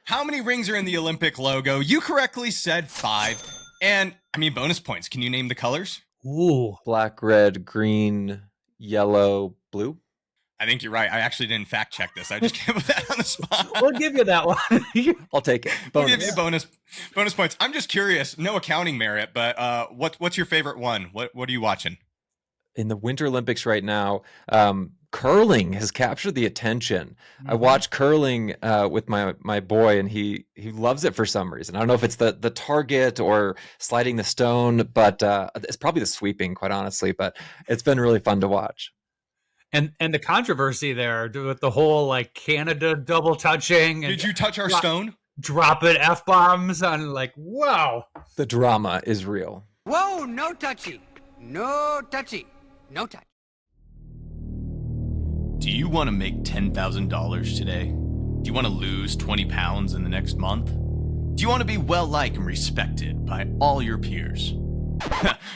How many rings are in the Olympic logo? You correctly said 5. And, I mean, bonus points. Can you name the colors? Ooh. Black, red, green, yellow, blue. I think you're right. I actually didn't fact check this. I just came up with that on the spot. We'll give you that one. I'll take it. We'll give you bonus points. I'm just curious. No accounting merit, but what's your favorite one? What are you watching? In the Winter Olympics right now, curling has captured the attention. I watch curling with my boy, and he loves it for some reason. I don't know if it's the target or sliding the stone, but it's probably the sweeping, quite honestly. But it's been really fun to watch. And the controversy there with the whole like Canada double touching. Did you touch our stone? Dropping F-bombs on wow. The drama is real. Whoa, no touchy. No touchy. No touch. Do you want to make $10,000 today? Do you want to lose 20 pounds in the next month? Do you want to be well-liked and respected by all your peers?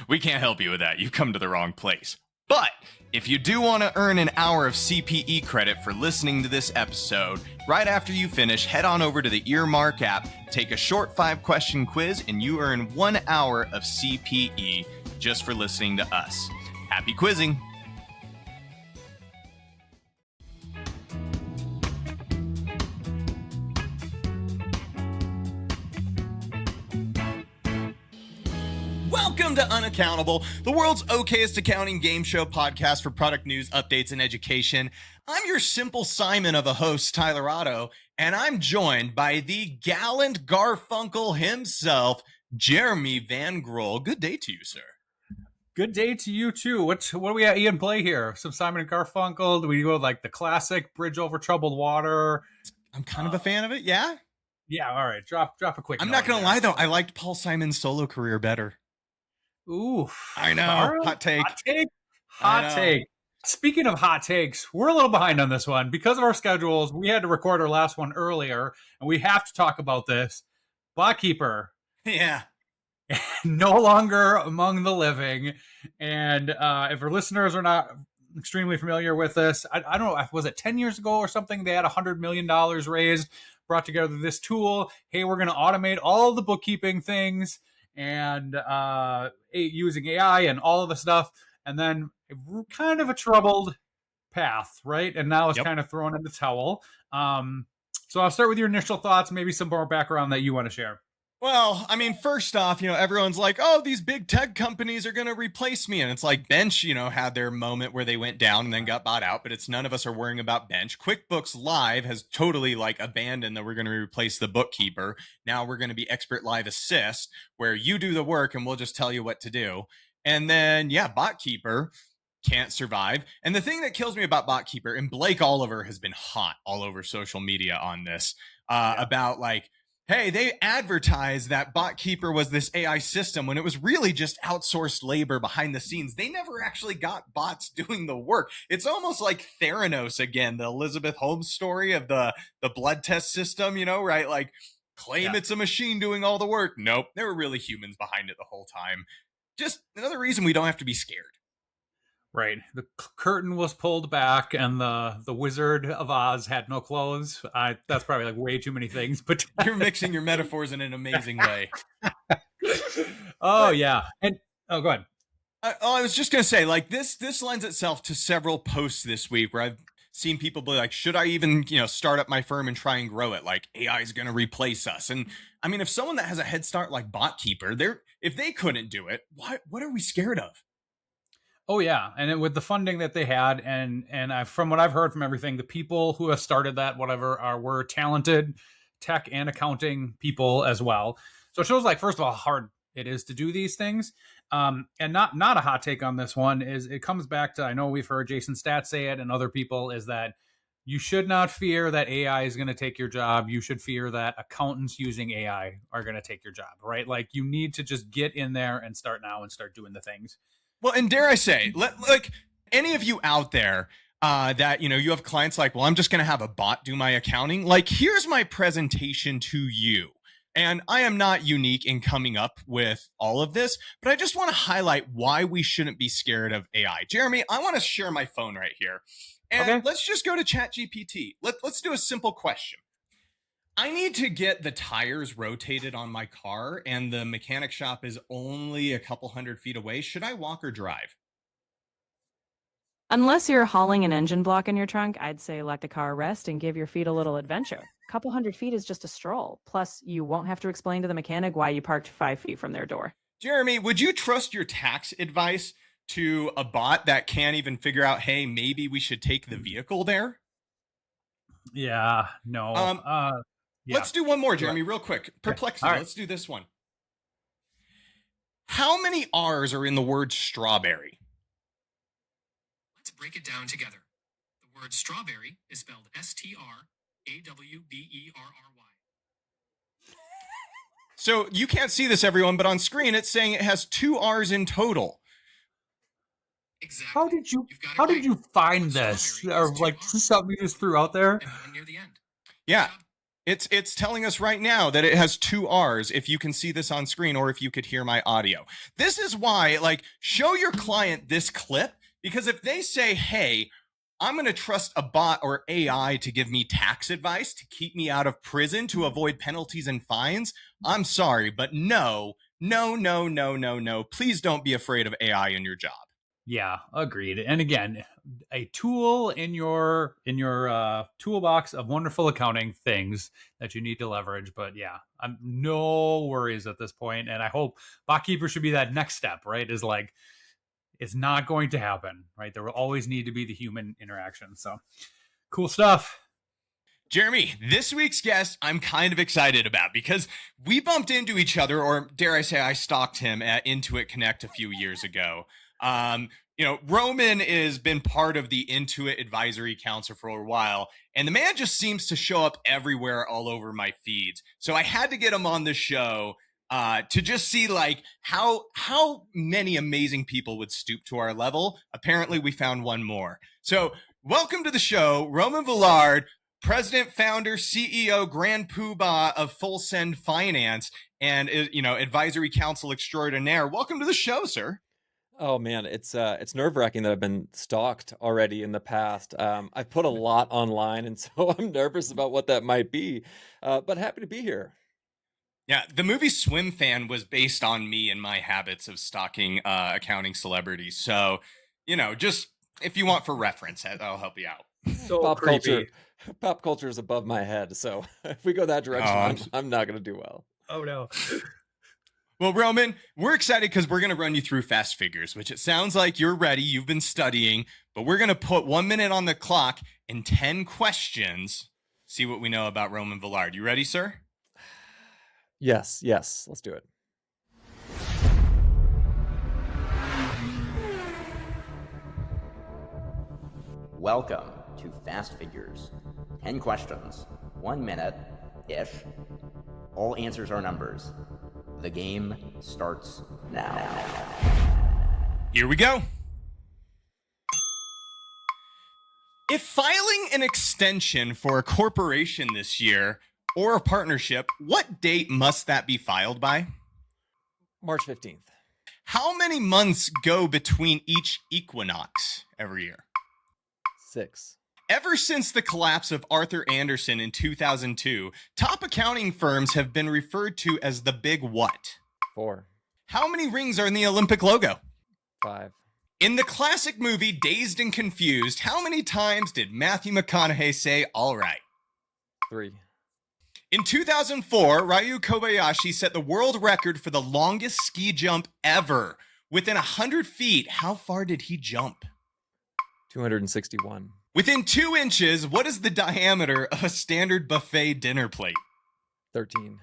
We can't help you with that. You've come to the wrong place. But if you do want to earn an hour of CPE credit for listening to this episode, right after you finish, head on over to the Earmark app, take a short 5-question quiz, and you earn 1 hour of CPE just for listening to us. Happy quizzing! Welcome to Unaccountable, the world's okayest accounting game show podcast for product news, updates, and education. I'm your simple Simon of a host, Tyler Otto, and I'm joined by the Gallant Garfunkel himself, Jeremy Van Groll. Good day to you, sir. Good day to you too. What do we at Ian play here? Some Simon and Garfunkel? Do we go like the classic Bridge Over Troubled Water? I'm kind of a fan of it, yeah? Yeah, all right. Drop a quick. I'm not going to lie, though. I liked Paul Simon's solo career better. Ooh. I know. Carl? Hot take. Hot take. Speaking of hot takes, we're a little behind on this one. Because of our schedules, we had to record our last one earlier, and we have to talk about this. Botkeeper. Yeah. No longer among the living. And if our listeners are not extremely familiar with this, I don't know, was it 10 years ago or something? They had $100 million raised, brought together this tool. Hey, we're going to automate all the bookkeeping things and using AI and all of the stuff. And then kind of a troubled path, right? And now it's kind of thrown in the towel. So I'll start with your initial thoughts, maybe some more background that you want to share. Well, I mean, first off, everyone's like, oh, these big tech companies are going to replace me. And it's like Bench, had their moment where they went down and then got bought out, but it's none of us are worrying about Bench. QuickBooks Live has totally abandoned that we're going to replace the bookkeeper. Now we're going to be Expert Live Assist, where you do the work and we'll just tell you what to do. And then, Botkeeper can't survive. And the thing that kills me about Botkeeper, and Blake Oliver has been hot all over social media on this, about hey, they advertised that Botkeeper was this AI system when it was really just outsourced labor behind the scenes. They never actually got bots doing the work. It's almost like Theranos again, the Elizabeth Holmes story of the blood test system, right? Claim it's a machine doing all the work. Nope, there were really humans behind it the whole time. Just another reason we don't have to be scared. Right. The curtain was pulled back and the Wizard of Oz had no clothes. That's probably way too many things, but you're mixing your metaphors in an amazing way. Yeah. And go ahead. I was just going to say, this lends itself to several posts this week where I've seen people be like, should I even, start up my firm and try and grow it? AI is going to replace us. And I mean, if someone that has a head start like Botkeeper, if they couldn't do it, what are we scared of? Oh yeah, and with the funding that they had, and from what I've heard from everything, the people who have started that were talented tech and accounting people as well. So it shows first of all how hard it is to do these things. And not a hot take on this one is it comes back to, I know we've heard Jason Statt say it and other people, is that you should not fear that AI is going to take your job. You should fear that accountants using AI are going to take your job, right? You need to just get in there and start now and start doing the things. Well, and dare I say, any of you out there that, you have clients well, I'm just going to have a bot do my accounting. Here's my presentation to you. And I am not unique in coming up with all of this, but I just want to highlight why we shouldn't be scared of AI. Jeremy, I want to share my phone right here. And let's just go to ChatGPT. Let's do a simple question. I need to get the tires rotated on my car, and the mechanic shop is only a couple 100 feet away. Should I walk or drive? Unless you're hauling an engine block in your trunk, I'd say let the car rest and give your feet a little adventure. A couple 100 feet is just a stroll. Plus, you won't have to explain to the mechanic why you parked 5 feet from their door. Jeremy, would you trust your tax advice to a bot that can't even figure out, hey, maybe we should take the vehicle there? Yeah, no. Yeah. Let's do one more, Jeremy, real quick. Perplexity. All right. Let's do this one. How many R's are in the word strawberry? Let's break it down together. The word strawberry is spelled STRAWBERRY. So you can't see this, everyone, but on screen it's saying it has 2 R's in total. Exactly. How did you find this? Strawberry Or is like 2 R's. something you just threw out there? And one near the end. Yeah. It's telling us right now that it has 2 R's, if you can see this on screen or if you could hear my audio. This is why, like, show your client this clip, because if they say, hey, I'm going to trust a bot or AI to give me tax advice to keep me out of prison to avoid penalties and fines, I'm sorry, but no. Please don't be afraid of AI in your job. Yeah, agreed. And again, a tool in your toolbox of wonderful accounting things that you need to leverage. But yeah, I'm no worries at this point, and I hope Botkeeper should be that next step. Right? Is like it's not going to happen. Right? There will always need to be the human interaction. So cool stuff. Jeremy, this week's guest, I'm kind of excited about because we bumped into each other, or dare I say, I stalked him at Intuit Connect a few years ago. Roman has been part of the Intuit Advisory Council for a while, and the man just seems to show up everywhere all over my feeds. So I had to get him on the show to just see like how many amazing people would stoop to our level. Apparently, we found one more. So welcome to the show, Roman Villard, President, Founder, CEO, Grand Poobah of Full Send Finance, and Advisory Council Extraordinaire. Welcome to the show, sir. Oh man, it's nerve-wracking that I've been stalked already in the past. I've put a lot online, and so I'm nervous about what that might be. But happy to be here. Yeah, the movie Swim Fan was based on me and my habits of stalking accounting celebrities. So, just if you want for reference, that'll help you out. So Pop culture is above my head. So if we go that direction, I'm not going to do well. Oh no. Well, Roman, we're excited because we're going to run you through fast figures, which it sounds like you're ready. You've been studying, but we're going to put 1 minute on the clock and 10 questions. See what we know about Roman Villard. You ready, sir? Yes. Let's do it. Welcome to Fast Figures. 10 questions, 1 minute-ish. All answers are numbers. The game starts now. Here we go. If filing an extension for a corporation this year or a partnership, what date must that be filed by? March 15th. How many months go between each equinox every year? 6. Ever since the collapse of Arthur Andersen in 2002, top accounting firms have been referred to as the Big What? 4. How many rings are in the Olympic logo? 5. In the classic movie Dazed and Confused, how many times did Matthew McConaughey say, all right? 3. In 2004, Ryu Kobayashi set the world record for the longest ski jump ever. Within 100 feet, how far did he jump? 261. Within 2 inches, what is the diameter of a standard buffet dinner plate? 13.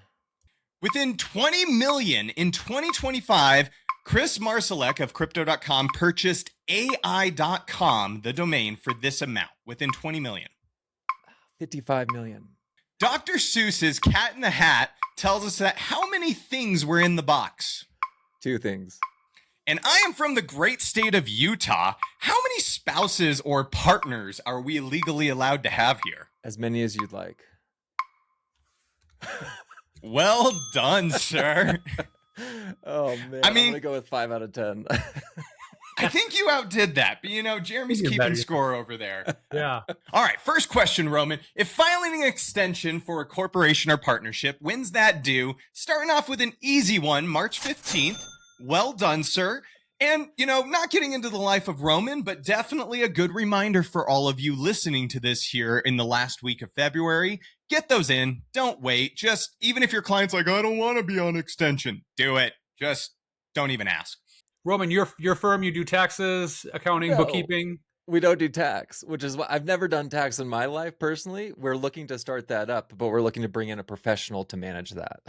Within 20 million in 2025, Chris Marsalek of Crypto.com purchased AI.com, the domain, for this amount. Within 20 million. 55 million. Dr. Seuss's Cat in the Hat tells us that how many things were in the box? 2 things. And I am from the great state of Utah. How many spouses or partners are we legally allowed to have here? As many as you'd like. Well done, sir. Oh man, I mean, I'm gonna go with 5 out of 10. I think you outdid that, but Jeremy's You're keeping better. score over there. Yeah. All right, first question, Roman. If filing an extension for a corporation or partnership, when's that due? Starting off with an easy one, March 15th. Well done, sir. And, not getting into the life of Roman, but definitely a good reminder for all of you listening to this here in the last week of February. Get those in. Don't wait. Just, even if your client's like, I don't want to be on extension, do it. Just don't even ask. Roman, your firm, you do taxes, accounting, No. bookkeeping. We don't do tax, which is what I've never done tax in my life personally. We're looking to start that up, but we're looking to bring in a professional to manage that.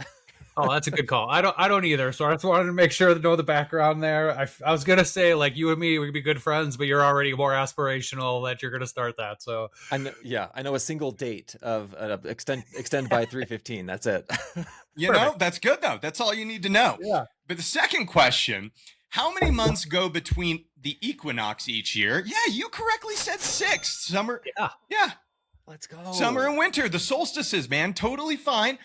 Oh, that's a good call. I don't either. So I just wanted to make sure to know the background there. I was gonna say, like, you and me, we could be good friends, but you're already more aspirational that you're gonna start that. So I know a single date of extend by 315. That's it. That's good though. That's all you need to know. Yeah. But the second question, how many months go between the equinox each year? Yeah, you correctly said 6. Summer. Yeah. Let's go. Summer and winter, the solstices, man, totally fine.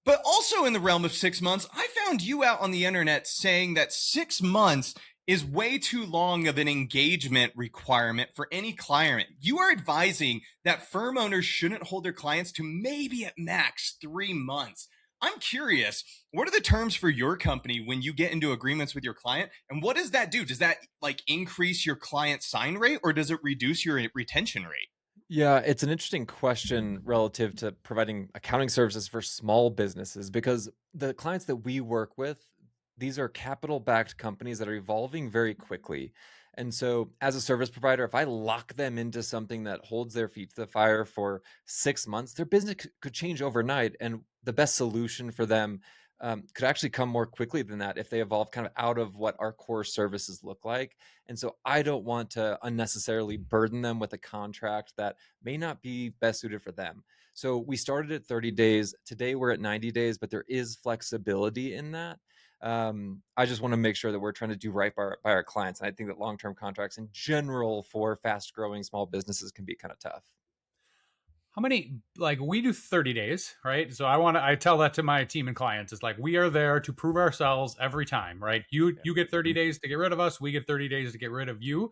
But also in the realm of 6 months, I found you out on the internet saying that 6 months is way too long of an engagement requirement for any client. You are advising that firm owners shouldn't hold their clients to maybe at max 3 months. I'm curious, what are the terms for your company when you get into agreements with your client? And what does that do? Does that increase your client sign rate, or does it reduce your retention rate? Yeah, it's an interesting question relative to providing accounting services for small businesses, because the clients that we work with, these are capital-backed companies that are evolving very quickly. And so as a service provider, if I lock them into something that holds their feet to the fire for 6 months, their business could change overnight. And the best solution for them could actually come more quickly than that if they evolve kind of out of what our core services look like. And so I don't want to unnecessarily burden them with a contract that may not be best suited for them. So we started at 30 days. Today we're at 90 days, but there is flexibility in that. I just want to make sure that we're trying to do right by our clients. And I think that long-term contracts in general for fast-growing small businesses can be kind of tough. how many, we do 30 days, right? So I tell that to my team and clients. It's like, we are there to prove ourselves every time, right? You get 30 days to get rid of us. We get 30 days to get rid of you.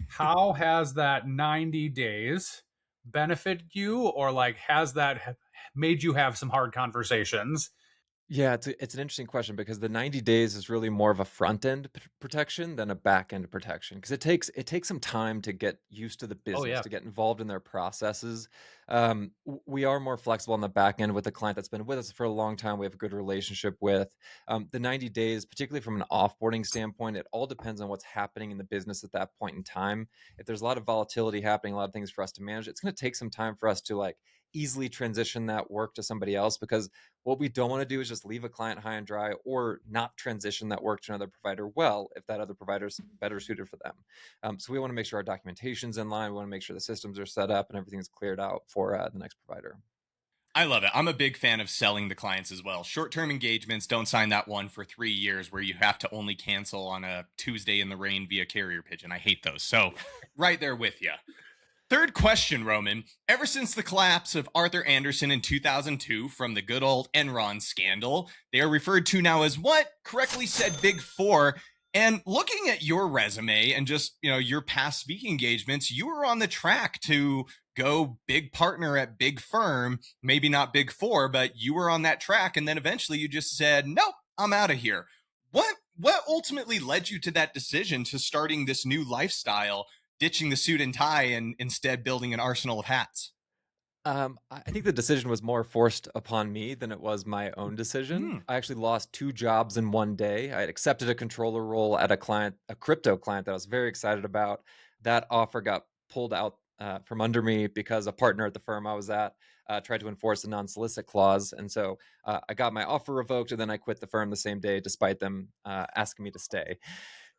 How has that 90 days benefited you, or has that made you have some hard conversations? Yeah, it's an interesting question, because the 90 days is really more of a front end protection than a back end protection, because it takes some time to get used to the business, to get involved in their processes. We are more flexible on the back end with a client that's been with us for a long time. We have a good relationship with. The 90 days, particularly from an offboarding standpoint, it all depends on what's happening in the business at that point in time. If there's a lot of volatility happening, a lot of things for us to manage, it's going to take some time for us to easily transition that work to somebody else, because what we don't want to do is just leave a client high and dry, or not transition that work to another provider well if that other provider is better suited for them. So we want to make sure our documentation's in line. We want to make sure the systems are set up and everything's cleared out for the next provider. I love it. I'm a big fan of selling the clients as well. Short-term engagements, don't sign that one for 3 years where you have to only cancel on a Tuesday in the rain via carrier pigeon. I hate those. So right there with you. Third question, Roman. Ever since the collapse of Arthur Andersen in 2002 from the good old Enron scandal, they are referred to now as what? Correctly said Big Four. And looking at your resume and just, your past speaking engagements, you were on the track to go big partner at big firm, maybe not Big Four, but you were on that track. And then eventually you just said, nope, I'm out of here. What ultimately led you to that decision to starting this new lifestyle, ditching the suit and tie and instead building an arsenal of hats? I think the decision was more forced upon me than it was my own decision. I actually lost 2 jobs in one day. I had accepted a controller role at a crypto client that I was very excited about. That offer got pulled out from under me because a partner at the firm I was at tried to enforce a non-solicit clause. And so I got my offer revoked, and then I quit the firm the same day, despite them asking me to stay.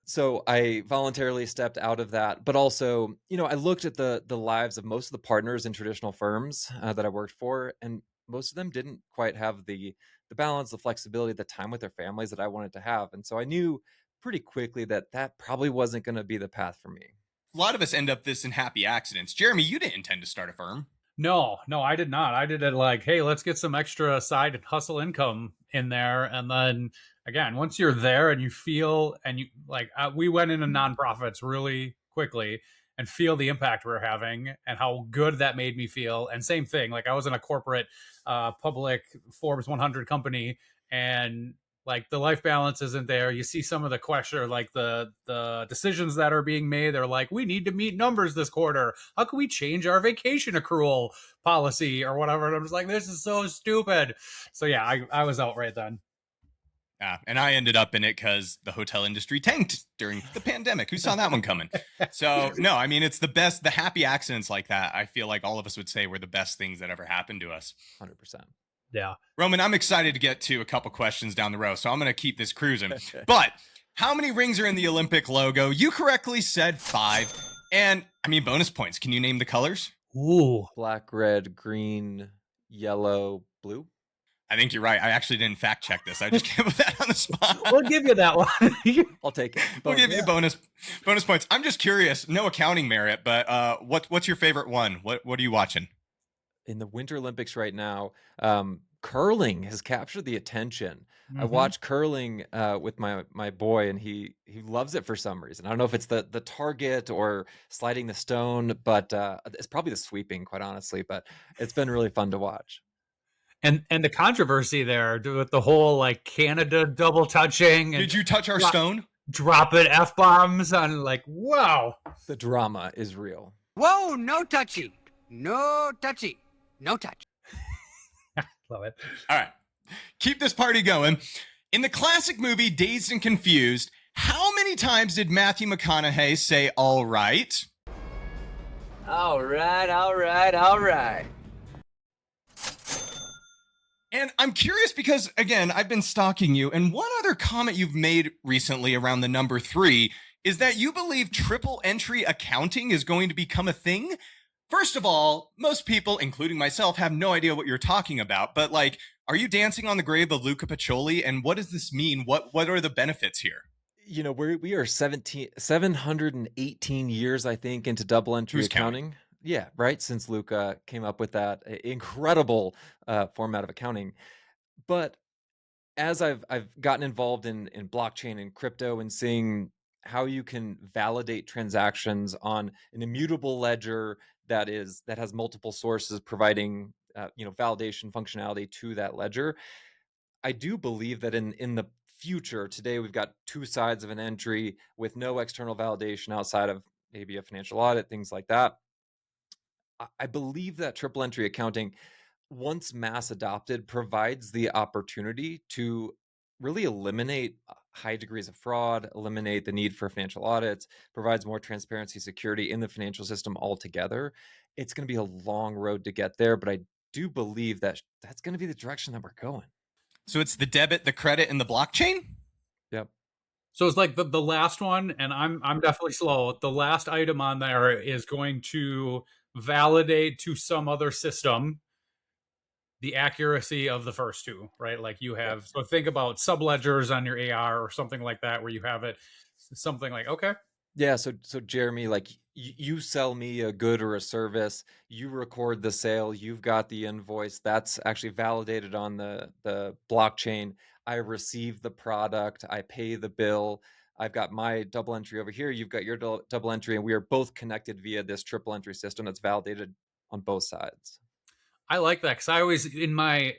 So I voluntarily stepped out of that. But also, I looked at the lives of most of the partners in traditional firms that I worked for, and most of them didn't quite have the balance, the flexibility, the time with their families that I wanted to have. And so I knew pretty quickly that probably wasn't going to be the path for me. A lot of us end up this in happy accidents. Jeremy, you didn't intend to start a firm. No, I did not. I did it like, hey, let's get some extra side hustle income in there. And then again, once you're there and you feel, and you like, we went into nonprofits really quickly and feel the impact we're having and how good that made me feel. And same thing, like I was in a corporate, public Forbes 100 company, and like the life balance isn't there. You see some of the question, or like the decisions that are being made. They're like, we need to meet numbers this quarter. How can we change our vacation accrual policy or whatever? And I'm just like, this is so stupid. So yeah, I was out right then. Yeah, and I ended up in it because the hotel industry tanked during the pandemic. Who saw that one coming? So no, I mean, it's the best. The happy accidents like that, I feel like all of us would say were the best things that ever happened to us. 100%. Yeah. Roman, I'm excited to get to a couple questions down the road, so I'm going to keep this cruising. But how many rings are in the Olympic logo? You correctly said 5. And I mean, bonus points. Can you name the colors? Ooh. Black, red, green, yellow, blue. I think you're right. I actually didn't fact check this. I just came up with that on the spot. We'll give you that one. I'll take it. We'll give you bonus points. I'm just curious. No accounting merit, but what's your favorite one? What are you watching? In the Winter Olympics right now, curling has captured the attention. Mm-hmm. I watch curling with my boy, and he loves it for some reason. I don't know if it's the target or sliding the stone, but it's probably the sweeping, quite honestly. But it's been really fun to watch. And the controversy there with the whole like Canada double touching. And Did you touch our stone? Dropping F-bombs on like, wow. The drama is real. Whoa, no touchy. No touchy. No touch. Love it. All right. Keep this party going. In the classic movie Dazed and Confused, how many times did Matthew McConaughey say all right? All right. And I'm curious because, again, I've been stalking you, and one other comment you've made recently around the number 3 is that you believe triple entry accounting is going to become a thing. First of all, most people, including myself, have no idea what you're talking about, but like, are you dancing on the grave of Luca Pacioli? And what does this mean? What are the benefits here? You know, we are 718 years, I think, into double entry Who's accounting. counting? Yeah, right. Since Luca came up with that incredible format of accounting. But as I've gotten involved in blockchain and crypto and seeing how you can validate transactions on an immutable ledger that has multiple sources providing validation functionality to that ledger, I do believe that in the future, today we've got 2 sides of an entry with no external validation outside of maybe a financial audit, things like that. I believe that triple entry accounting, once mass adopted, provides the opportunity to really eliminate high degrees of fraud, eliminate the need for financial audits, provides more transparency, security in the financial system altogether. It's going to be a long road to get there, but I do believe that that's going to be the direction that we're going. So it's the debit, the credit, and the blockchain? Yep. So it's like the last one, and I'm definitely slow. The last item on there is going to validate to some other system the accuracy of the first 2, right? Like you have, so think about subledgers on your AR or something like that, where you have it something like, okay. Yeah. So Jeremy, like you sell me a good or a service, you record the sale, you've got the invoice that's actually validated on the blockchain. I receive the product, I pay the bill. I've got my double entry over here. You've got your double entry, and we are both connected via this triple entry system that's validated on both sides. I like that because I always in my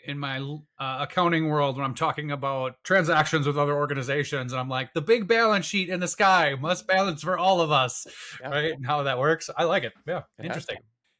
accounting world, when I'm talking about transactions with other organizations, and I'm like, the big balance sheet in the sky must balance for all of us, right? And how that works. I like it. Yeah, interesting.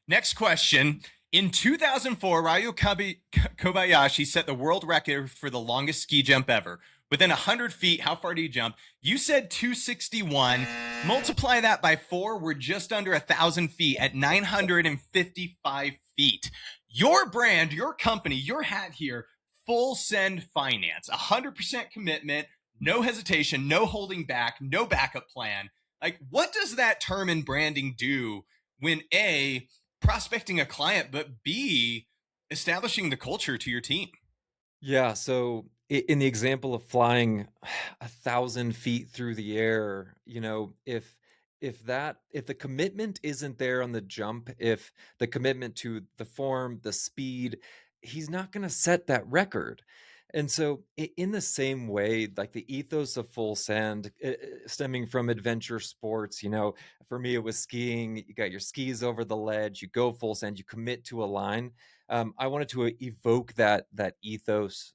Next question. In 2004, Ryo Kobayashi set the world record for the longest ski jump ever. Within 100 feet, how far do you jump? You said 261. Multiply that by 4. We're just under 1,000 feet at 955 feet. Your brand, your company, your hat here, full send finance, 100% commitment, no hesitation, no holding back, no backup plan. Like, what does that term in branding do when A, prospecting a client, but B, establishing the culture to your team? Yeah. So in the example of flying 1,000 feet through the air, if if the commitment isn't there on the jump, if the commitment to the form, the speed, he's not going to set that record. And so in the same way, like the ethos of Full Send, stemming from adventure sports, for me, it was skiing. You got your skis over the ledge, you go full send, you commit to a line. I wanted to evoke that ethos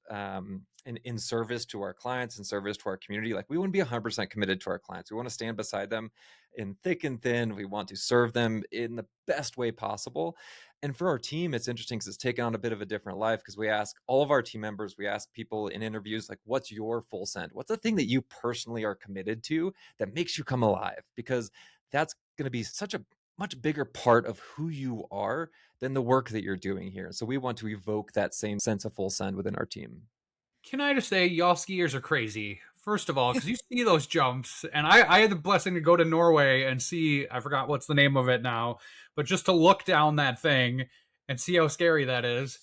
in service to our clients, in service to our community. Like, we want to be 100% committed to our clients. We want to stand beside them in thick and thin. We want to serve them in the best way possible. And for our team, it's interesting because it's taken on a bit of a different life, because we ask all of our team members, we ask people in interviews, like, what's your full send? What's the thing that you personally are committed to that makes you come alive? Because that's going to be such a much bigger part of who you are than the work that you're doing here. So we want to evoke that same sense of full send within our team. Can I just say, y'all skiers are crazy? First of all, because you see those jumps, and I had the blessing to go to Norway and see, I forgot what's the name of it now, but just to look down that thing and see how scary that is.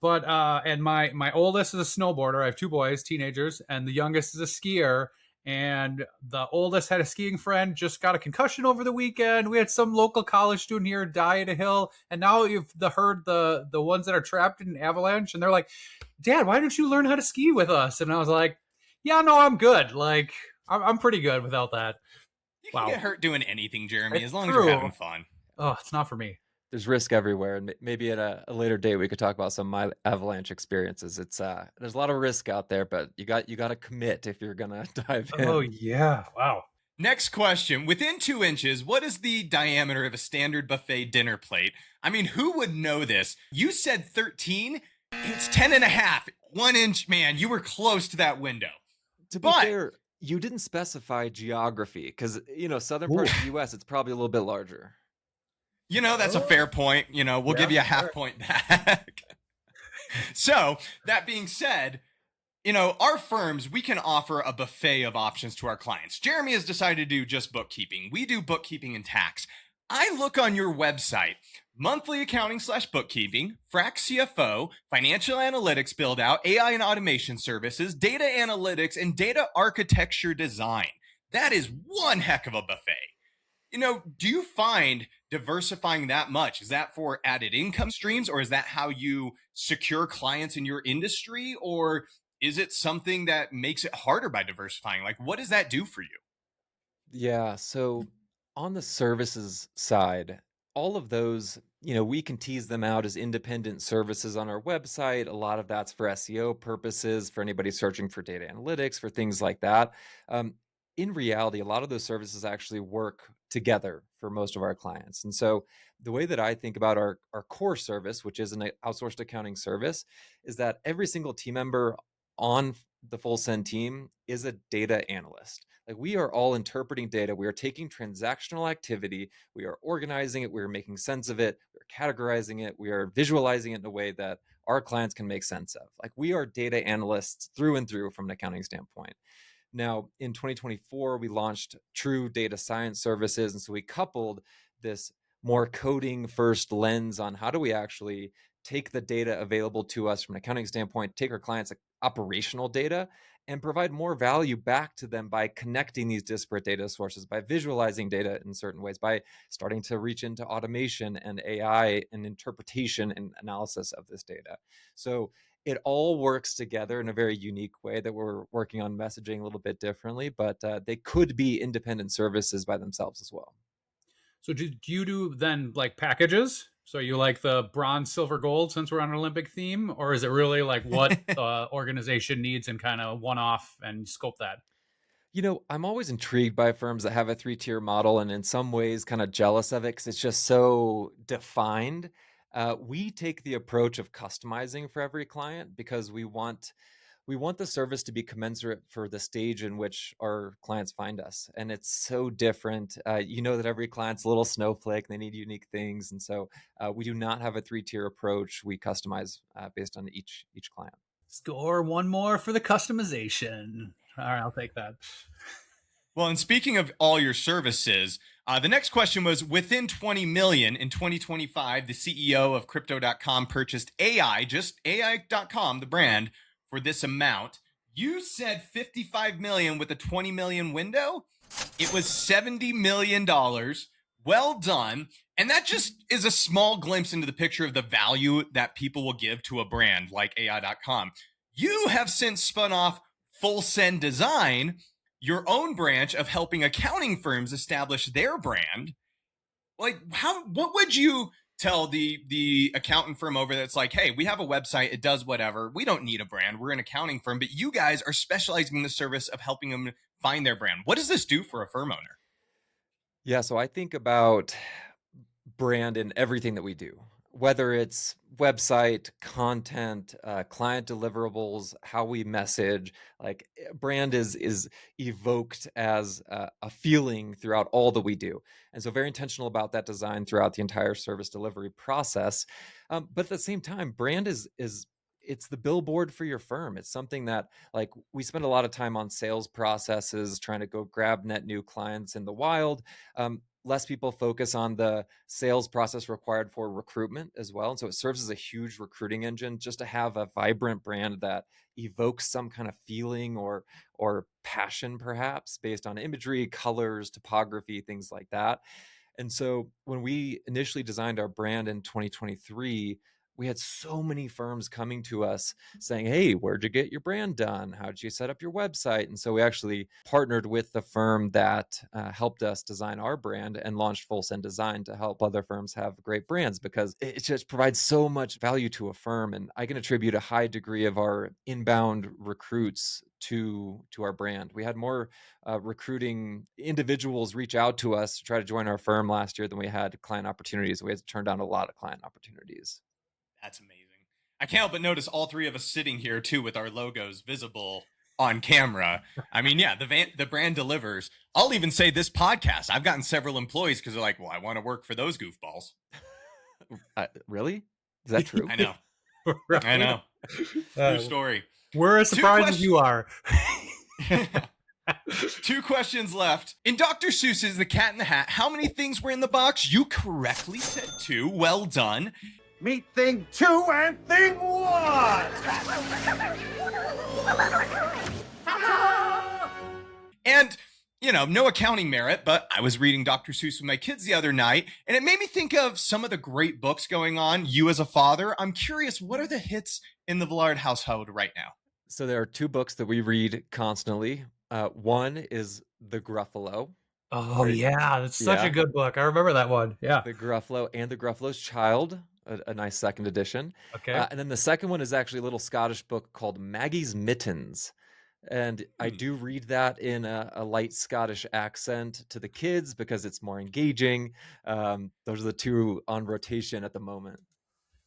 But and my oldest is a snowboarder. I have two boys, teenagers, and the youngest is a skier. And the oldest had a skiing friend, just got a concussion over the weekend. We had some local college student here die at a hill. And now you've heard the ones that are trapped in an avalanche. And they're like, Dad, why didn't you learn how to ski with us? And I was like, yeah, no, I'm good. Like, I'm pretty good without that. You can get hurt doing anything, Jeremy, It's as long as true. you're having fun. Oh, it's not for me. There's risk everywhere, and maybe at a later date we could talk about some of my avalanche experiences. It's there's a lot of risk out there, but you got to commit if you're gonna dive in. Oh yeah, wow. Next question. Within 2 inches, what is the diameter of a standard buffet dinner plate? I mean, who would know this? You said 13. It's 10 and a half. 1 inch, man. You were close to that window. To be fair, you didn't specify geography, because southern part of the U.S. it's probably a little bit larger. That's a fair point. We'll give you a half point back. So, that being said, our firms, we can offer a buffet of options to our clients. Jeremy has decided to do just bookkeeping. We do bookkeeping and tax. I look on your website, monthly accounting/bookkeeping, frac CFO, financial analytics build out, AI and automation services, data analytics, and data architecture design. That is one heck of a buffet. Do you find diversifying that much, is that for added income streams, or is that how you secure clients in your industry, or is it something that makes it harder by diversifying? Like, what does that do for you? Yeah, so on the services side, all of those, we can tease them out as independent services on our website. A lot of that's for SEO purposes, for anybody searching for data analytics, for things like that. In reality, a lot of those services actually work together for most of our clients. And so the way that I think about our core service, which is an outsourced accounting service, is that every single team member on the Full Send team is a data analyst. Like, we are all interpreting data. We are taking transactional activity. We are organizing it. We are making sense of it. We're categorizing it. We are visualizing it in a way that our clients can make sense of. Like, we are data analysts through and through from an accounting standpoint. Now, in 2024, we launched true data science services. And so we coupled this more coding first lens on how do we actually take the data available to us from an accounting standpoint, take our clients' operational data, and provide more value back to them by connecting these disparate data sources, by visualizing data in certain ways, by starting to reach into automation and AI and interpretation and analysis of this data. So it all works together in a very unique way that we're working on messaging a little bit differently, but they could be independent services by themselves as well. So do you do then like packages? So you like the bronze, silver, gold, since we're on an Olympic theme, or is it really like what the organization needs and kind of one-off and scope that? I'm always intrigued by firms that have a 3-tier model, and in some ways kind of jealous of it because it's just so defined. We take the approach of customizing for every client because we want the service to be commensurate for the stage in which our clients find us. And it's so different. That every client's a little snowflake. They need unique things. And so we do not have a 3-tier approach. We customize based on each client. Score one more for the customization. All right, I'll take that. Well, and speaking of all your services, the next question was, within 20 million in 2025, the CEO of crypto.com purchased AI, just AI.com, the brand, for this amount. You said 55 million with a 20 million window. It was $70 million. Well done. And that just is a small glimpse into the picture of the value that people will give to a brand like AI.com. You have since spun off Full Send Design, your own branch of helping accounting firms establish their brand. Like, what would you tell the accountant firm over there that's like, hey, we have a website, it does whatever, we don't need a brand, we're an accounting firm, but you guys are specializing in the service of helping them find their brand. What does this do for a firm owner? Yeah, so I think about brand in everything that we do, whether it's website, content, client deliverables, how we message. Like, brand is evoked as a feeling throughout all that we do. And so very intentional about that design throughout the entire service delivery process. But at the same time, brand is it's the billboard for your firm. It's something that, like, we spend a lot of time on sales processes, trying to go grab net new clients in the wild. Less people focus on the sales process required for recruitment as well. And so it serves as a huge recruiting engine, just to have a vibrant brand that evokes some kind of feeling or passion, perhaps based on imagery, colors, topography, things like that. And so when we initially designed our brand in 2023, we had so many firms coming to us saying, hey, where'd you get your brand done? How'd you set up your website? And so we actually partnered with the firm that helped us design our brand and launched Full Send Design to help other firms have great brands, because it just provides so much value to a firm. And I can attribute a high degree of our inbound recruits to our brand. We had more recruiting individuals reach out to us to try to join our firm last year than we had client opportunities. We had to turn down a lot of client opportunities. That's amazing. I can't help but notice all three of us sitting here too with our logos visible on camera. I mean, yeah, the brand delivers. I'll even say this podcast, I've gotten several employees because they're like, well, I want to work for those goofballs. Really? Is that true? I know. I know. True story. We're as surprised as you are. 2 questions left. In Dr. Seuss's The Cat in the Hat, how many things were in the box? You correctly said 2. Well done. Meet thing 2 and thing 1! And, you know, no accounting merit, but I was reading Dr. Seuss with my kids the other night, and it made me think of some of the great books going on. You as a father, I'm curious, what are the hits in the Villard household right now? So there are 2 books that we read constantly. One is The Gruffalo. Oh, yeah. That's such a good book. I remember that one. Yeah. The Gruffalo and The Gruffalo's Child, a nice second edition. Okay. And then the second one is actually a little Scottish book called Maggie's Mittens. And I do read that in a light Scottish accent to the kids because it's more engaging. Those are the 2 on rotation at the moment.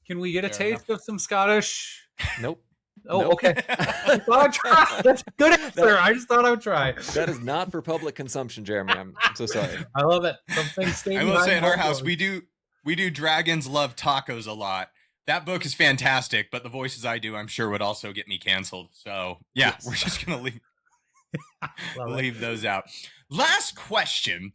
Can we get a taste of some Scottish? Nope. Oh, Nope. okay. I thought I'd try. That's a good answer. I just thought I would try. That is not for public consumption, Jeremy. I'm so sorry. I love it. Something I will say in our house, we do Dragons Love Tacos a lot. That book is fantastic, but the voices I do, I'm sure, would also get me canceled. So yeah, Yes. we're just going to leave those out. Last question.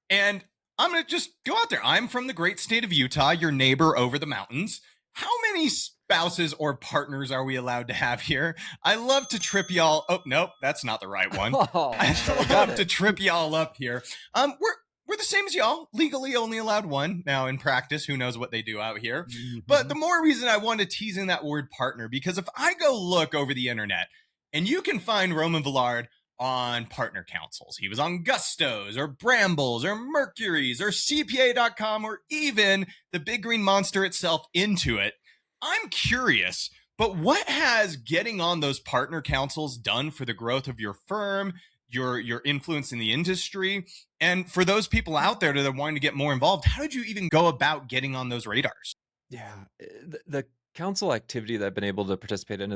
And I'm going to just go out there. I'm from the great state of Utah, your neighbor over the mountains. How many spouses or partners are we allowed to have here? I love to trip y'all. Oh, nope, that's not the right one. I love to trip y'all up here. We're the same as y'all. Legally only allowed one. Now in practice, who knows what they do out here. Mm-hmm. But the more reason I want to tease in that word partner, because if I go look over the internet and you can find Roman Villard on partner councils. He was on Gusto's or Brambles or Mercury's or CPA.com or even the Big Green Monster itself, Intuit. I'm curious, but what has getting on those partner councils done for the growth of your firm, your influence in the industry? And for those people out there that are wanting to get more involved, how did you even go about getting on those radars? Yeah, the council activity that I've been able to participate in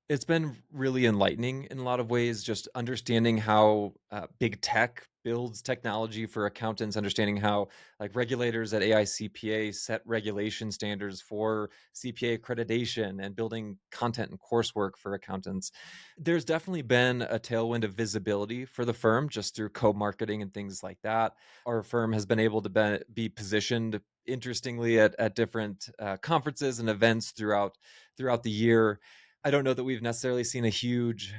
it's been really enlightening in a lot of ways, just understanding how big tech builds technology for accountants, understanding how like regulators at AICPA set regulation standards for CPA accreditation and building content and coursework for accountants. There's definitely been a tailwind of visibility for the firm just through co-marketing and things like that. Our firm has been able to be positioned interestingly at different conferences and events throughout the year. I don't know that we've necessarily seen a huge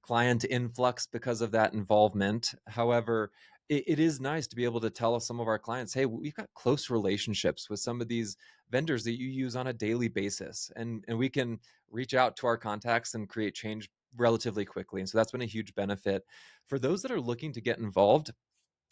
client influx because of that involvement. However, it is nice to be able to tell some of our clients, hey, we've got close relationships with some of these vendors that you use on a daily basis, and we can reach out to our contacts and create change relatively quickly. And so that's been a huge benefit for those that are looking to get involved.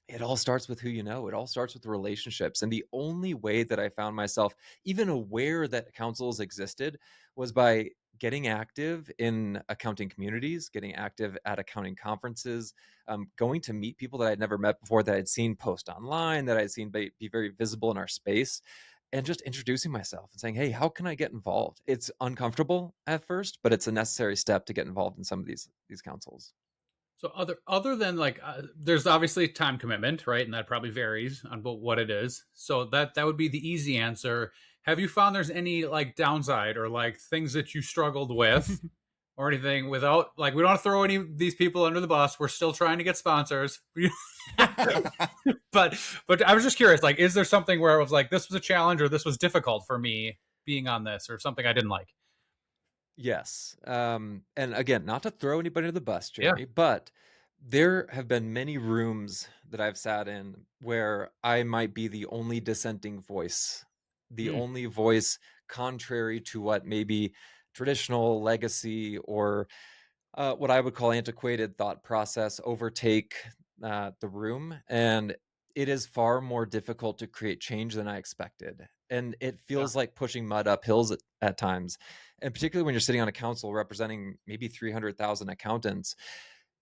It all starts with who you know. It all starts with the relationships. And the only way that I found myself even aware that councils existed was by getting active in accounting communities, getting active at accounting conferences, going to meet people that I'd never met before, that I'd seen post online, that I'd seen be very visible in our space, and just introducing myself and saying, hey, how can I get involved? It's uncomfortable at first, but it's a necessary step to get involved in some of these councils. So other than like, there's obviously time commitment, right? And that probably varies on what it is. So that would be the easy answer. Have you found there's any like downside or like things that you struggled with or anything without, like, we don't want to throw any of these people under the bus. We're still trying to get sponsors. but I was just curious, like, is there something where I was like, this was a challenge or this was difficult for me being on this, or something I didn't like? Yes. And again, not to throw anybody under the bus, Jeremy, but there have been many rooms that I've sat in where I might be the only dissenting voice, the only voice contrary to what maybe traditional legacy or what I would call antiquated thought process overtake the room. And it is far more difficult to create change than I expected. And it feels like pushing mud up hills at times. And particularly when you're sitting on a council representing maybe 300,000 accountants,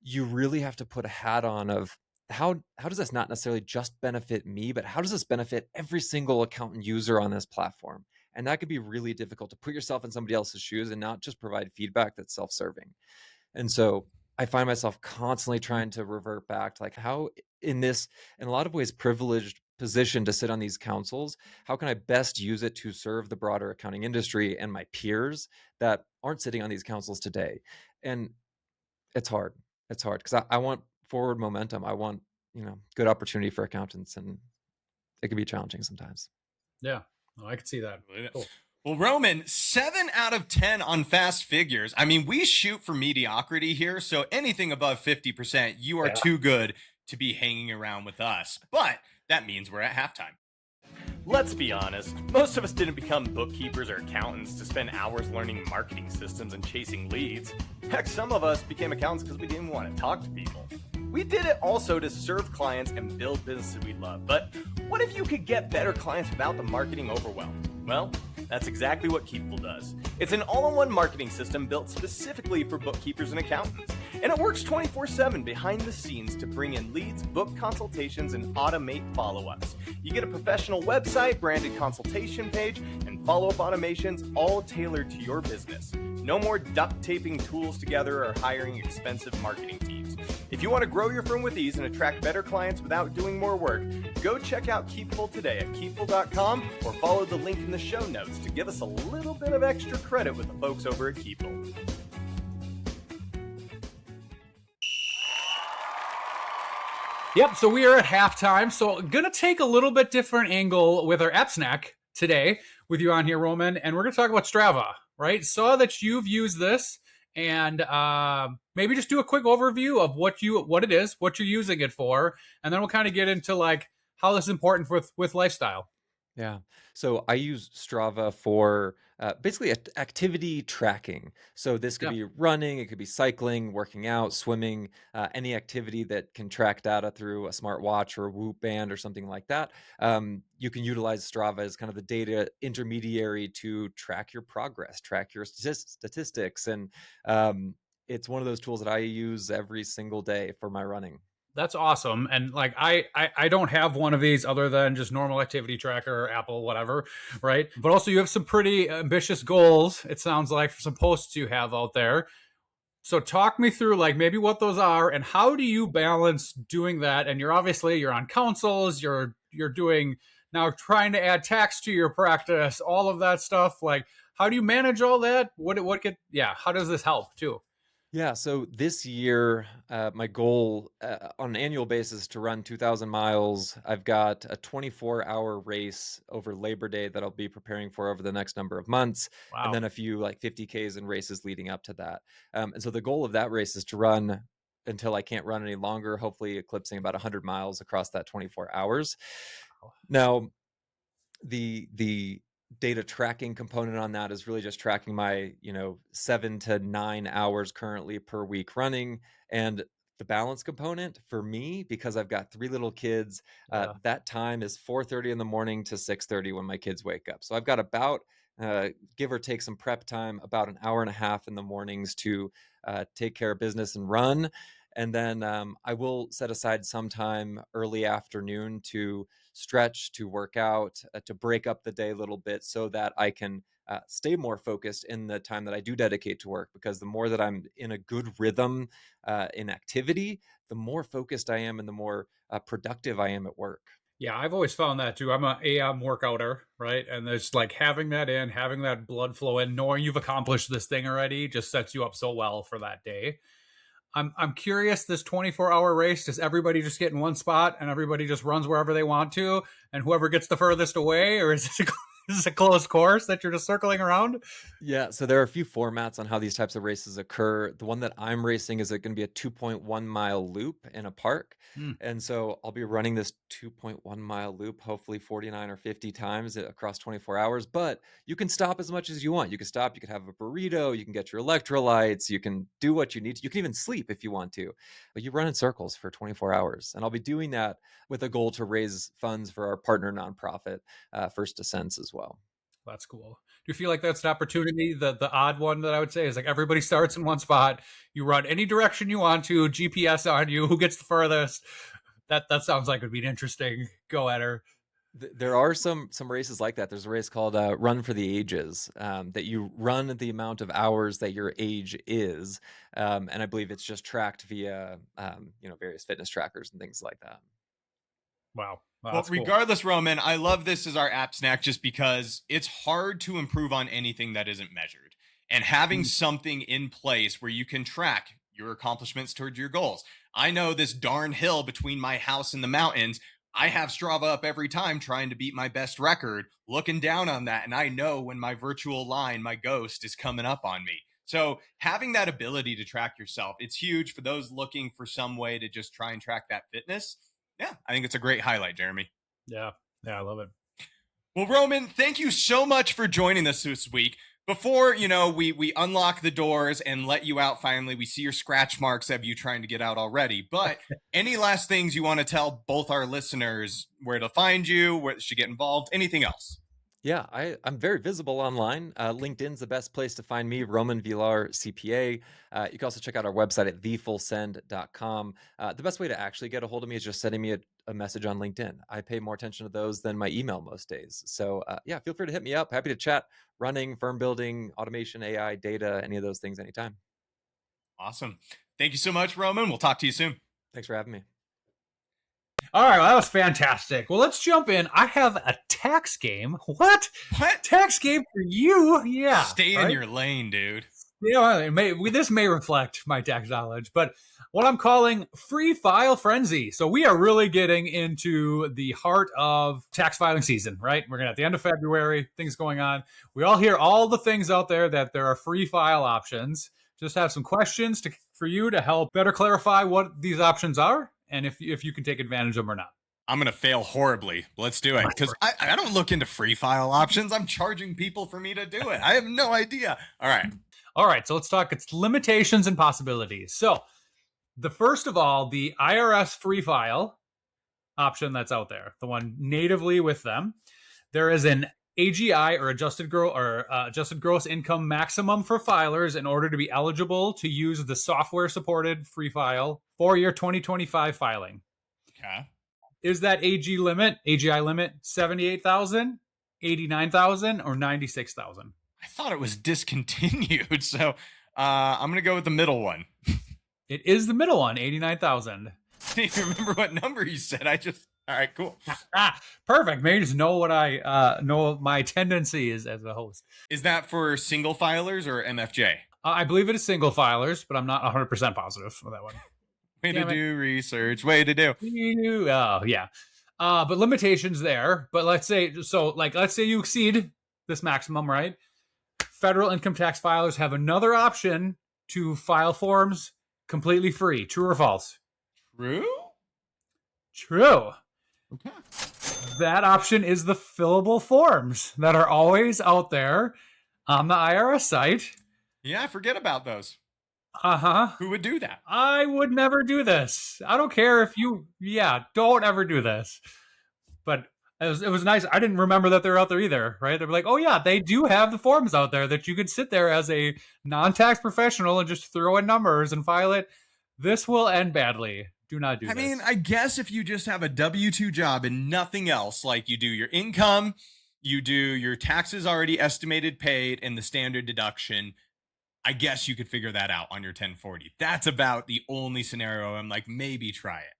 you really have to put a hat on of how does this not necessarily just benefit me, but how does this benefit every single accountant user on this platform? And that could be really difficult, to put yourself in somebody else's shoes and not just provide feedback that's self-serving. And so I find myself constantly trying to revert back to like, how in a lot of ways, privileged position to sit on these councils, how can I best use it to serve the broader accounting industry and my peers that aren't sitting on these councils today? And it's hard. It's hard because I want forward momentum. I want, good opportunity for accountants, and it can be challenging sometimes. Yeah, I could see that. Cool. Well, Roman, 7 out of 10 on fast figures. I mean, we shoot for mediocrity here, so anything above 50%, you are too good to be hanging around with us. But that means we're at halftime. Let's be honest, most of us didn't become bookkeepers or accountants to spend hours learning marketing systems and chasing leads. Heck, some of us became accountants because we didn't want to talk to people. We did it also to serve clients and build businesses we love. But what if you could get better clients without the marketing overwhelm? Well, that's exactly what Keepful does. It's an all-in-one marketing system built specifically for bookkeepers and accountants. And it works 24/7 behind the scenes to bring in leads, book consultations, and automate follow-ups. You get a professional website, branded consultation page, and follow-up automations all tailored to your business. No more duct taping tools together or hiring expensive marketing teams. If you want to grow your firm with ease and attract better clients without doing more work, go check out Keepful today at keepful.com or follow the link in the show notes to give us a little bit of extra credit with the folks over at Keepful. Yep, so we are at halftime. So gonna take a little bit different angle with our app snack today with you on here, Roman, and we're gonna talk about Strava, right? Saw that you've used this, and maybe just do a quick overview of what it is, what you're using it for, and then we'll kind of get into like how this is important with lifestyle. Yeah. So I use Strava for basically activity tracking. So this could be running, it could be cycling, working out, swimming, any activity that can track data through a smartwatch or a Whoop band or something like that. You can utilize Strava as kind of the data intermediary to track your progress, track your statistics. And it's one of those tools that I use every single day for my running. That's awesome. And like, I don't have one of these other than just normal activity tracker, Apple, whatever. Right. But also you have some pretty ambitious goals. It sounds like, for some posts you have out there. So talk me through like maybe what those are and how do you balance doing that? And you're on councils, you're doing now trying to add tax to your practice, all of that stuff. Like, how do you manage all that? How does this help too? Yeah, so this year, my goal on an annual basis is to run 2,000 miles. I've got a 24-hour race over Labor Day that I'll be preparing for over the next number of months, and Wow. then a few like 50Ks and races leading up to that. And so the goal of that race is to run until I can't run any longer, hopefully eclipsing about 100 miles across that 24 hours. Now, the data tracking component on that is really just tracking my 7 to 9 hours currently per week running. And the balance component for me, because I've got 3 little kids, that time is 4:30 in the morning to 6:30 when my kids wake up. So I've got about give or take some prep time, about an hour and a half in the mornings to take care of business and run. And then I will set aside some time early afternoon to stretch, to work out, to break up the day a little bit so that I can stay more focused in the time that I do dedicate to work. Because the more that I'm in a good rhythm in activity, the more focused I am and the more productive I am at work. Yeah, I've always found that too. I'm an AM workouter, right? And there's like having that blood flow in, knowing you've accomplished this thing already just sets you up so well for that day. I'm curious, this 24-hour race, does everybody just get in one spot and everybody just runs wherever they want to, and whoever gets the furthest away, or is this a closed course that you're just circling around? Yeah, so there are a few formats on how these types of races occur. The one that I'm racing is going to be a 2.1 mile loop in a park. And so I'll be running this 2.1 mile loop, hopefully 49 or 50 times across 24 hours. But you can stop as much as you want. You can stop, you can have a burrito, you can get your electrolytes, you can do what you need to. You can even sleep if you want to. But you run in circles for 24 hours. And I'll be doing that with a goal to raise funds for our partner nonprofit, First Descents, as well. That's cool. Do you feel like that's an opportunity? The odd one that I would say is like everybody starts in one spot. You run any direction you want to, GPS on you, who gets the furthest. That sounds like it would be an interesting go-at-er. There are some races like that. There's a race called Run for the Ages, that you run the amount of hours that your age is. And I believe it's just tracked via, various fitness trackers and things like that. Wow. Well, regardless, Roman, I love this as our app snack just because it's hard to improve on anything that isn't measured. And having something in place where you can track your accomplishments towards your goals. I know this darn hill between my house and the mountains. I have Strava up every time trying to beat my best record, looking down on that. And I know when my virtual line, my ghost, is coming up on me. So having that ability to track yourself, it's huge for those looking for some way to just try and track that fitness. Yeah, I think it's a great highlight, Jeremy. Yeah, I love it. Well, Roman, thank you so much for joining us this week. Before, we unlock the doors and let you out finally, we see your scratch marks of you trying to get out already. But any last things you want to tell both our listeners, where to find you, where they should get involved, anything else? Yeah, I'm very visible online. LinkedIn's the best place to find me, Roman Villard, CPA. You can also check out our website at thefullsend.com. The best way to actually get a hold of me is just sending me a message on LinkedIn. I pay more attention to those than my email most days. So feel free to hit me up. Happy to chat running, firm building, automation, AI, data, any of those things anytime. Awesome. Thank you so much, Roman. We'll talk to you soon. Thanks for having me. All right, well, that was fantastic. Well, let's jump in. I have a tax game. What? Tax game for you? Yeah. Stay in your lane, dude. This may reflect my tax knowledge, but what I'm calling Free File Frenzy. So we are really getting into the heart of tax filing season, right? We're at the end of February, things going on. We all hear all the things out there that there are free file options. Just have some questions for you to help better clarify what these options are and if you can take advantage of them or not. I'm going to fail horribly. Let's do it. Because I don't look into free file options. I'm charging people for me to do it. I have no idea. All right. So let's talk its limitations and possibilities. So the first of all, the IRS Free File option that's out there, the one natively with them, there is an AGI or adjusted gross income maximum for filers in order to be eligible to use the software supported free file for your 2025 filing. Okay. Is that AGI limit 78,000, 89,000, or 96,000? I thought it was discontinued, so I'm going to go with the middle one. It is the middle one, 89,000. I didn't even remember what number you said. All right, cool. Perfect. Maybe just know what I know my tendency is as a host. Is that for single filers or MFJ? I believe it is single filers, but I'm not 100% positive on that one. Way to do research. Way to do. Oh, yeah. But limitations there. But let's say you exceed this maximum, right? Federal income tax filers have another option to file forms completely free. True or false? True? True. Okay. That option is the fillable forms that are always out there on the IRS site. Yeah, forget about those. Uh-huh. Who would do that? I would never do this. I don't care if you, don't ever do this. But it was nice. I didn't remember that they're out there either, right? They were like, oh yeah, they do have the forms out there that you could sit there as a non-tax professional and just throw in numbers and file it. This will end badly. Do not do this. I mean, I guess if you just have a W-2 job and nothing else, like you do your income, you do your taxes already estimated paid, and the standard deduction, I guess you could figure that out on your 1040. That's about the only scenario I'm like, maybe try it.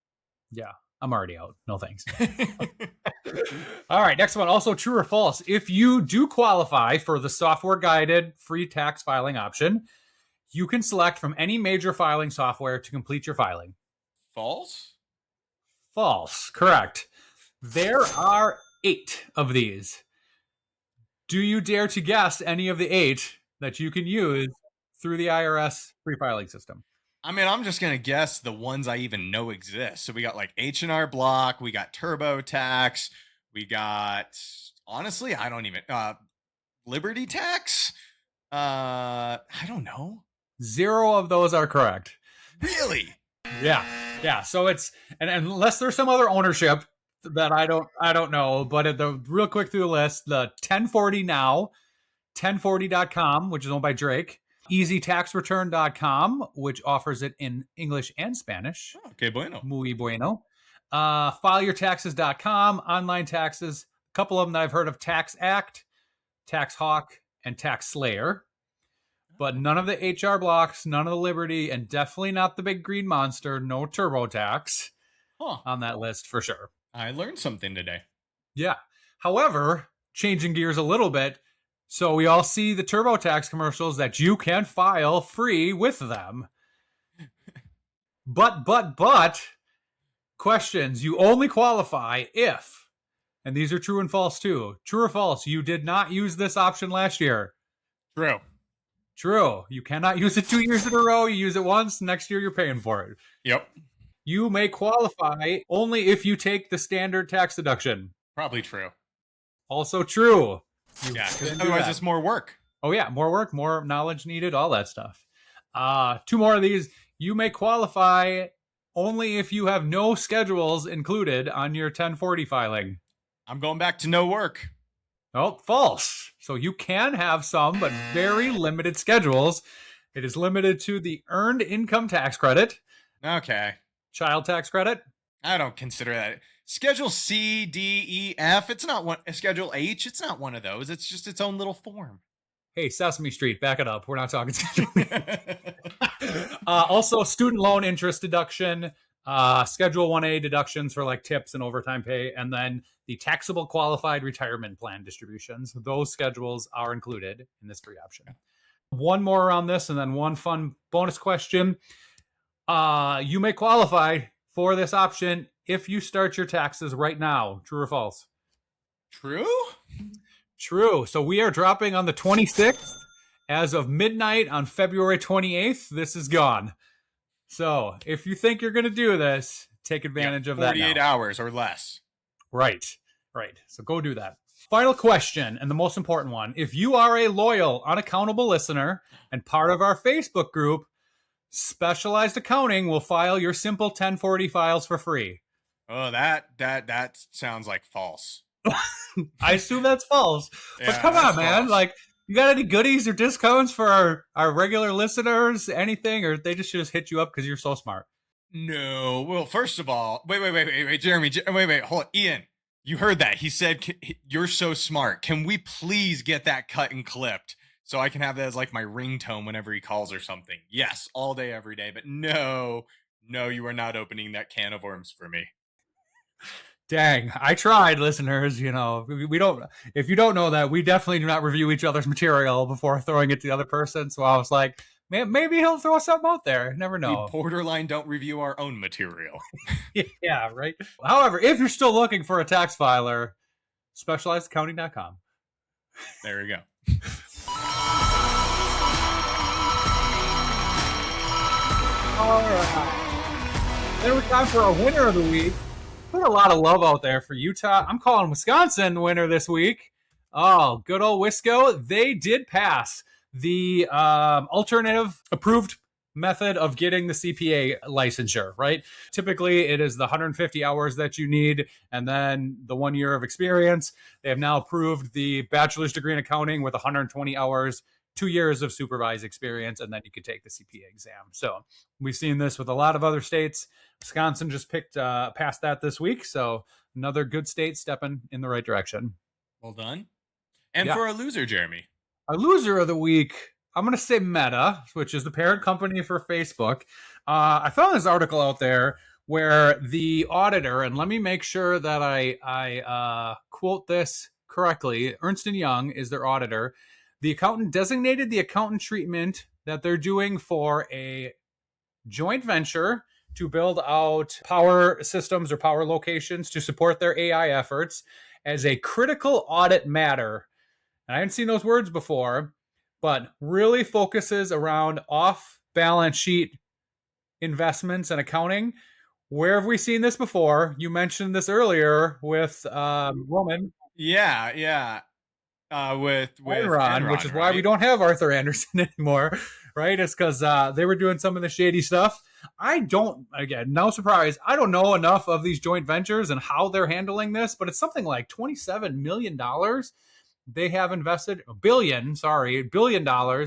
Yeah, I'm already out. No thanks. All right, next one. Also true or false. If you do qualify for the software guided free tax filing option, you can select from any major filing software to complete your filing. False? False. Correct. There are 8 of these. Do you dare to guess any of the 8 that you can use through the IRS free filing system? I mean, I'm just going to guess the ones I even know exist. So we got like H&R Block, we got TurboTax, we got, honestly, I don't even, Liberty Tax? I don't know. 0 of those are correct. Really? Yeah. So it's, and unless there's some other ownership that I don't know, but real quick through the list, the 1040 Now, 1040.com, which is owned by Drake, easytaxreturn.com, which offers it in English and Spanish. Okay, bueno. Muy bueno. Fileyourtaxes.com, online taxes, a couple of them that I've heard of: Tax Act, Tax Hawk, and Tax Slayer. But none of the HR blocks, none of the Liberty, and definitely not the big green monster. No TurboTax on that list for sure. I learned something today. Yeah. However, changing gears a little bit, so we all see the TurboTax commercials that you can file free with them. But, questions. You only qualify if, and these are true and false too. True or false, you did not use this option last year. True. True. You cannot use it 2 years in a row. You use it once, next year you're paying for it. Yep. You may qualify only if you take the standard tax deduction. Probably true. Also true. Yeah, because otherwise it's more work. Oh yeah, more work, more knowledge needed, all that stuff. 2 more of these. You may qualify only if you have no schedules included on your 1040 filing. I'm going back to no work. Oh, false. So you can have some, but very limited schedules. It is limited to the earned income tax credit. Okay. Child tax credit. I don't consider that. Schedule C, D, E, F. It's not one. Schedule H. It's not one of those. It's just its own little form. Hey, Sesame Street, back it up. We're not talking schedule. Also, student loan interest deduction, Schedule 1A deductions for like tips and overtime pay, and then the taxable qualified retirement plan distributions. Those schedules are included in this free option. One more around this, and then one fun bonus question. You may qualify for this option if you start your taxes right now. True or false? True? True. So we are dropping on the 26th. As of midnight on February 28th, this is gone. So if you think you're going to do this, take advantage of that 48 hours or less. Right. So go do that. Final question, and the most important one. If you are a loyal, unaccountable listener and part of our Facebook group, Specialized Accounting will file your simple 1040 files for free. Oh, that sounds like false. I assume that's false. But Yeah, come on, that's man. false. Like, you got any goodies or discounts for our regular listeners? Anything? Or they just hit you up because you're so smart? No. Well, first of all, wait, Jeremy, hold on. Ian, you heard that. He said, you're so smart. Can we please get that cut and clipped so I can have that as like my ringtone whenever he calls or something? Yes, all day, every day. But no, you are not opening that can of worms for me. Dang, I tried, listeners. You know, we don't, if you don't know that, we definitely do not review each other's material before throwing it to the other person. So I was like, Maybe he'll throw something out there. Never know. We borderline don't review our own material. Yeah, right. However, if you're still looking for a tax filer, specializedaccounting.com. There we go. All right. Then we're time for our winner of the week. Put a lot of love out there for Utah. I'm calling Wisconsin winner this week. Oh, good old Wisco. They did pass the alternative approved method of getting the CPA licensure, right? Typically, it is the 150 hours that you need and then the 1 year of experience. They have now approved the bachelor's degree in accounting with 120 hours, 2 years of supervised experience, and then you could take the CPA exam. So we've seen this with a lot of other states. Wisconsin just passed that this week. So another good state stepping in the right direction. Well done. And for our loser, Jeremy. Our loser of the week, I'm going to say Meta, which is the parent company for Facebook. I found this article out there where the auditor, and let me make sure that I quote this correctly, Ernst & Young is their auditor. The accountant designated the accountant treatment that they're doing for a joint venture to build out power systems or power locations to support their AI efforts as a critical audit matter. And I hadn't seen those words before, but really focuses around off-balance sheet investments and accounting. Where have we seen this before? You mentioned this earlier with Roman. Yeah. With Enron, which is why we don't have Arthur Anderson anymore, right? It's because they were doing some of the shady stuff. No surprise, I don't know enough of these joint ventures and how they're handling this, but it's something like $27 million they have invested, $1 billion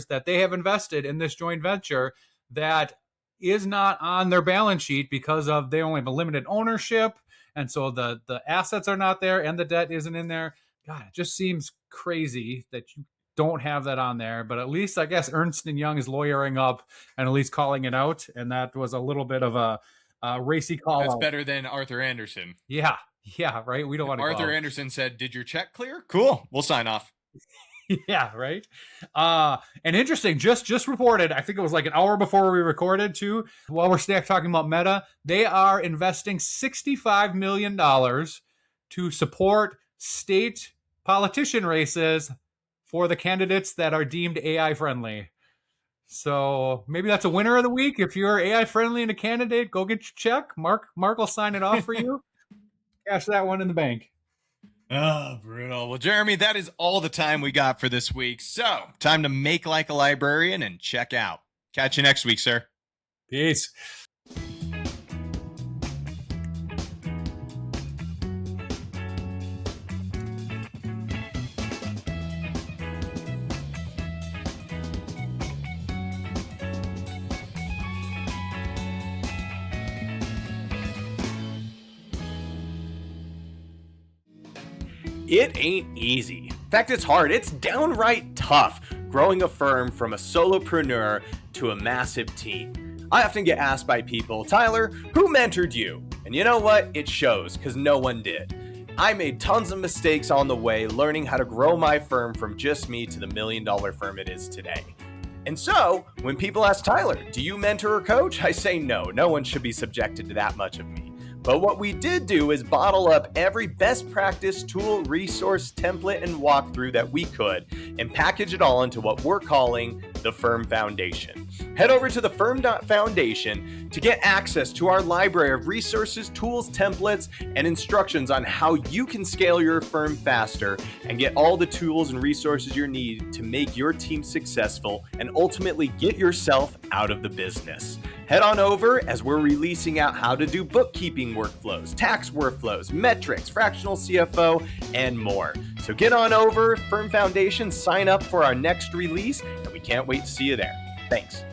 that they have invested in this joint venture that is not on their balance sheet because of they only have a limited ownership. And so the assets are not there and the debt isn't in there. God, it just seems crazy that you don't have that on there. But at least I guess Ernst & Young is lawyering up and at least calling it out. And that was a little bit of a racy call. That's better than Arthur Anderson. Yeah, right. We don't want to Arthur Anderson said, "Did your check clear? Cool. We'll sign off." Yeah, right. And interesting, just reported, I think it was like an hour before we recorded too, while we're talking about Meta, they are investing $65 million to support state politician races for the candidates that are deemed AI friendly. So maybe that's a winner of the week. If you're AI friendly and a candidate, go get your check. Mark will sign it off for you. Cash that one in the bank. Oh, brutal. Well, Jeremy, that is all the time we got for this week. So, time to make like a librarian and check out. Catch you next week, sir. Peace. It ain't easy. In fact, it's hard. It's downright tough growing a firm from a solopreneur to a massive team. I often get asked by people, Tyler, who mentored you? And you know what? It shows, because no one did. I made tons of mistakes on the way learning how to grow my firm from just me to the $1 million firm it is today. And so, when people ask Tyler, do you mentor or coach? I say no one should be subjected to that much of me. But what we did do is bottle up every best practice, tool, resource, template, and walkthrough that we could and package it all into what we're calling the Firm Foundation. Head over to thefirm.foundation to get access to our library of resources, tools, templates, and instructions on how you can scale your firm faster and get all the tools and resources you need to make your team successful and ultimately get yourself out of the business. Head on over as we're releasing out how to do bookkeeping workflows, tax workflows, metrics, fractional CFO, and more. So get on over, Firm Foundation, sign up for our next release, and we can't wait to see you there. Thanks.